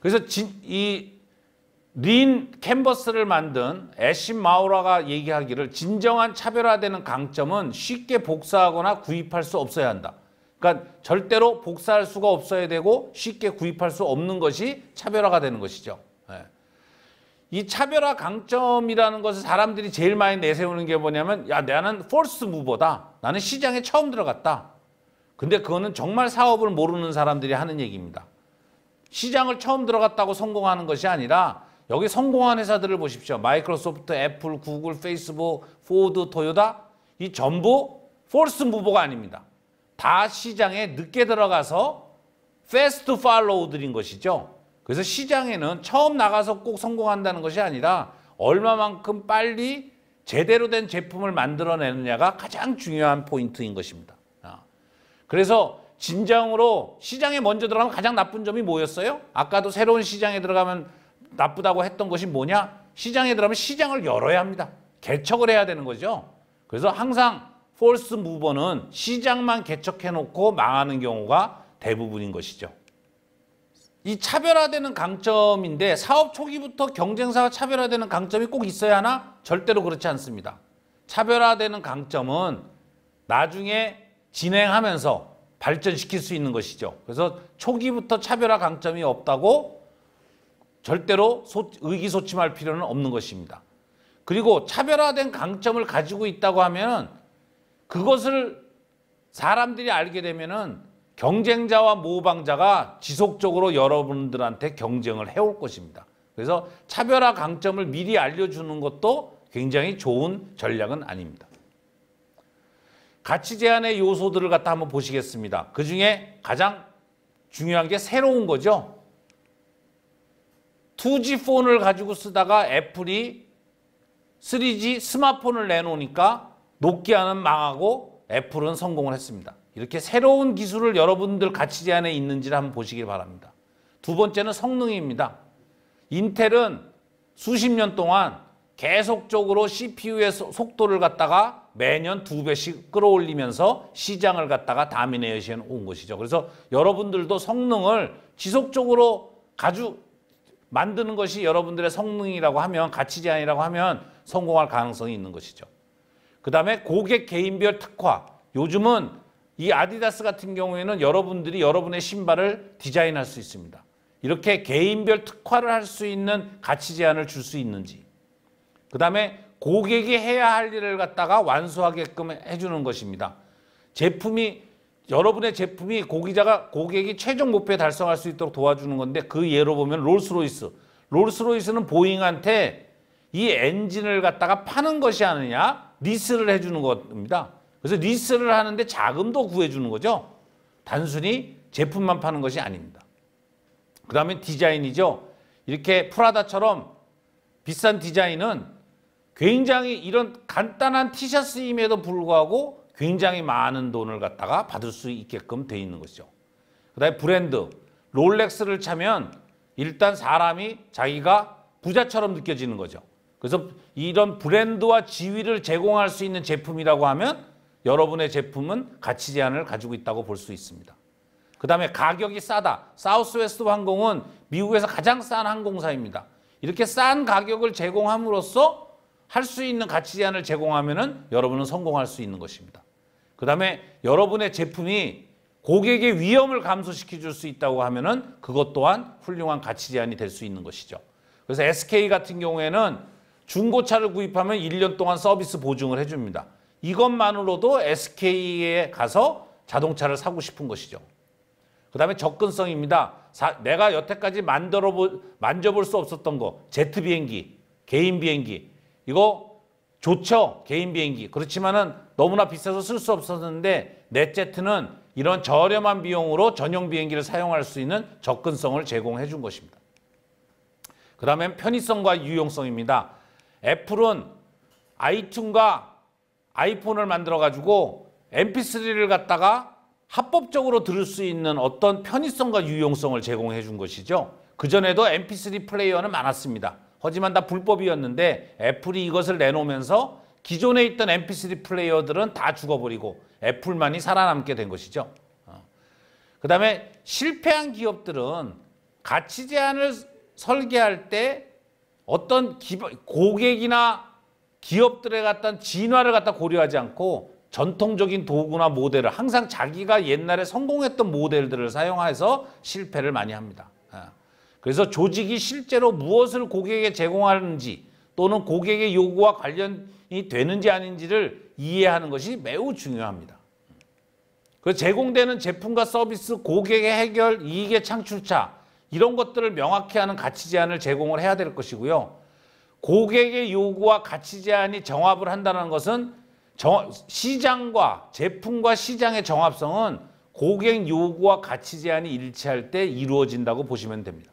그래서 이 린 캔버스를 만든 애신 마우라가 얘기하기를 진정한 차별화되는 강점은 쉽게 복사하거나 구입할 수 없어야 한다. 그러니까 절대로 복사할 수가 없어야 되고 쉽게 구입할 수 없는 것이 차별화가 되는 것이죠. 이 차별화 강점이라는 것을 사람들이 제일 많이 내세우는 게 뭐냐면 야, 나는 퍼스트 무버다. 나는 시장에 처음 들어갔다. 근데 그거는 정말 사업을 모르는 사람들이 하는 얘기입니다. 시장을 처음 들어갔다고 성공하는 것이 아니라 여기 성공한 회사들을 보십시오. 마이크로소프트, 애플, 구글, 페이스북, 포드, 토요타 이 전부 퍼스트 무버가 아닙니다. 다 시장에 늦게 들어가서 패스트 팔로우들인 것이죠. 그래서 시장에는 처음 나가서 꼭 성공한다는 것이 아니라 얼마만큼 빨리 제대로 된 제품을 만들어내느냐가 가장 중요한 포인트인 것입니다. 그래서 진정으로 시장에 먼저 들어가면 가장 나쁜 점이 뭐였어요? 아까도 새로운 시장에 들어가면 나쁘다고 했던 것이 뭐냐? 시장에 들어가면 시장을 열어야 합니다. 개척을 해야 되는 거죠. 그래서 항상 폴스 무버는 시장만 개척해놓고 망하는 경우가 대부분인 것이죠. 이 차별화되는 강점인데 사업 초기부터 경쟁사와 차별화되는 강점이 꼭 있어야 하나? 절대로 그렇지 않습니다. 차별화되는 강점은 나중에 진행하면서 발전시킬 수 있는 것이죠. 그래서 초기부터 차별화 강점이 없다고 절대로 의기소침할 필요는 없는 것입니다. 그리고 차별화된 강점을 가지고 있다고 하면 그것을 사람들이 알게 되면은 경쟁자와 모방자가 지속적으로 여러분들한테 경쟁을 해올 것입니다. 그래서 차별화 강점을 미리 알려주는 것도 굉장히 좋은 전략은 아닙니다. 가치 제한의 요소들을 갖다 한번 보시겠습니다. 그 중에 가장 중요한 게 새로운 거죠. 2G 폰을 가지고 쓰다가 애플이 3G 스마트폰을 내놓으니까 노키아는 망하고 애플은 성공을 했습니다. 이렇게 새로운 기술을 여러분들 가치 제한에 있는지를 한번 보시길 바랍니다. 두 번째는 성능입니다. 인텔은 수십 년 동안 계속적으로 CPU의 속도를 갖다가 매년 2배씩 끌어올리면서 시장을 갖다가 다미네이션 온 것이죠. 그래서 여러분들도 성능을 지속적으로 만드는 것이 여러분들의 성능이라고 하면 가치 제한이라고 하면 성공할 가능성이 있는 것이죠. 그 다음에 고객 개인별 특화. 요즘은 이 아디다스 같은 경우에는 여러분들이 여러분의 신발을 디자인할 수 있습니다. 이렇게 개인별 특화를 할 수 있는 가치 제한을 줄 수 있는지. 그 다음에 고객이 해야 할 일을 갖다가 완수하게끔 해주는 것입니다. 여러분의 제품이 고객이 최종 목표에 달성할 수 있도록 도와주는 건데 그 예로 보면 롤스로이스. 롤스로이스는 보잉한테 이 엔진을 갖다가 파는 것이 아니냐 리스를 해주는 겁니다. 그래서 리스를 하는데 자금도 구해주는 거죠. 단순히 제품만 파는 것이 아닙니다. 그 다음에 디자인이죠. 이렇게 프라다처럼 비싼 디자인은 굉장히 이런 간단한 티셔츠임에도 불구하고 굉장히 많은 돈을 갖다가 받을 수 있게끔 돼 있는 것이죠. 그 다음에 브랜드. 롤렉스를 차면 일단 사람이 자기가 부자처럼 느껴지는 거죠. 그래서 이런 브랜드와 지위를 제공할 수 있는 제품이라고 하면 여러분의 제품은 가치 제한을 가지고 있다고 볼 수 있습니다. 그 다음에 가격이 싸다. 사우스웨스트 항공은 미국에서 가장 싼 항공사입니다. 이렇게 싼 가격을 제공함으로써 할 수 있는 가치 제한을 제공하면은 여러분은 성공할 수 있는 것입니다. 그 다음에 여러분의 제품이 고객의 위험을 감소시켜 줄 수 있다고 하면은 그것 또한 훌륭한 가치 제한이 될 수 있는 것이죠. 그래서 SK 같은 경우에는 중고차를 구입하면 1년 동안 서비스 보증을 해줍니다. 이것만으로도 SK에 가서 자동차를 사고 싶은 것이죠. 그 다음에 접근성입니다. 내가 여태까지 만져볼 수 없었던 거, 제트 비행기, 개인 비행기, 이거 좋죠? 개인 비행기. 그렇지만은 너무나 비싸서 쓸 수 없었는데 넷제트는 이런 저렴한 비용으로 전용 비행기를 사용할 수 있는 접근성을 제공해 준 것입니다. 그 다음엔 편의성과 유용성입니다. 애플은 아이튠과 아이폰을 만들어 가지고 MP3를 갖다가 합법적으로 들을 수 있는 어떤 편의성과 유용성을 제공해 준 것이죠. 그전에도 MP3 플레이어는 많았습니다. 하지만 다 불법이었는데 애플이 이것을 내놓으면서 기존에 있던 MP3 플레이어들은 다 죽어버리고 애플만이 살아남게 된 것이죠. 그 다음에 실패한 기업들은 가치 제한을 설계할 때 어떤 고객이나 기업들의 갖다 진화를 갖다 고려하지 않고 전통적인 도구나 모델을 항상 자기가 옛날에 성공했던 모델들을 사용해서 실패를 많이 합니다. 그래서 조직이 실제로 무엇을 고객에게 제공하는지 또는 고객의 요구와 관련이 되는지 아닌지를 이해하는 것이 매우 중요합니다. 그래서 제공되는 제품과 서비스, 고객의 해결, 이익의 창출차 이런 것들을 명확히 하는 가치 제한을 제공을 해야 될 것이고요. 고객의 요구와 가치 제한이 정합을 한다는 것은 시장과 제품과 시장의 정합성은 고객 요구와 가치 제한이 일치할 때 이루어진다고 보시면 됩니다.